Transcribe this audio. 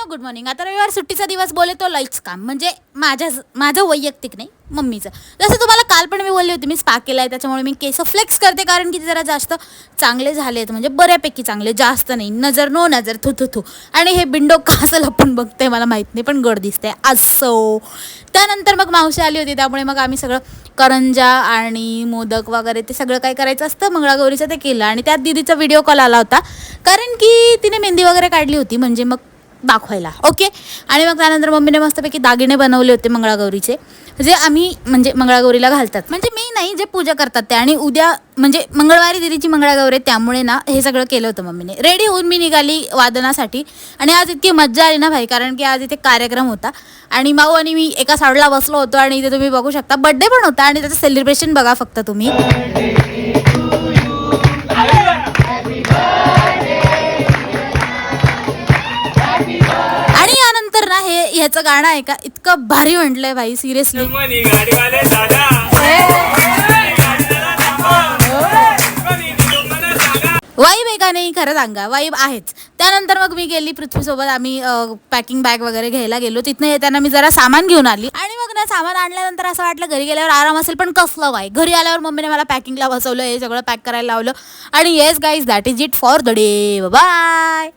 मित्रांनो good morning. आता रविवार सुट्टीचा दिवस बोले तो लईच काम म्हणजे माझं वैयक्तिक नाही मम्मीचं. जसं तुम्हाला काल पण मी बोलली होती मी स्पा केला आहे त्याच्यामुळे मी केस फ्लेक्स करते कारण की ते जरा जास्त चांगले झाले आहेत म्हणजे बऱ्यापैकी चांगले जास्त नाही नजर नो नजर थू थू थू. आणि हे बिंडो कसं लपून बघते मला माहीत नाही पण गड दिसते असो. त्यानंतर मग मावशी आली होती त्यामुळे मग आम्ही सगळं करंजा आणि मोदक वगैरे ते सगळं काय करायचं असतं मंगळागौरीचं ते केलं. आणि त्यात दीदीचा व्हिडिओ कॉल आला होता कारण की तिने मेहंदी वगैरे काढली होती म्हणजे मग दाखवायला ओके. आणि मग त्यानंतर मम्मीने मस्तपैकी दागिने बनवले होते मंगळागौरीचे जे आम्ही म्हणजे मंगळागौरीला घालतात म्हणजे मी नाही जे पूजा करतात ते. आणि उद्या म्हणजे मंगळवारी दीदीची मंगळागौरी त्यामुळे ना हे सगळं केलं होतं मम्मीने. रेडी होऊन मी निघाली वादनासाठी. आणि आज इतकी मज्जा आली ना भाई कारण की आज इथे कार्यक्रम होता आणि माऊ आणि मी एका साईडला बसलो होतो आणि इथे तुम्ही बघू शकता बड्डे पण होता आणि त्याचं सेलिब्रेशन बघा फक्त तुम्ही. आणि यानंतर ना हे ह्याचं गाणं आहे का इतकं भारी म्हटलंय भाई सिरियसली. वाईब आहे का नाही खरं सांगा वाईब आहेच. त्यानंतर मग मी गेली पृथ्वीसोबत आम्ही पॅकिंग बॅग वगैरे घ्यायला गेलो. तिथनं येताना मी जरा सामान घेऊन आली आणि मग ना सामान आणल्यानंतर असं वाटलं घरी गेल्यावर आराम असेल पण कसलं वाई. घरी आल्यावर मम्मीने मला पॅकिंगला बसवलं हे सगळं पॅक करायला लावलं. आणि yes guys that is it for the day bye.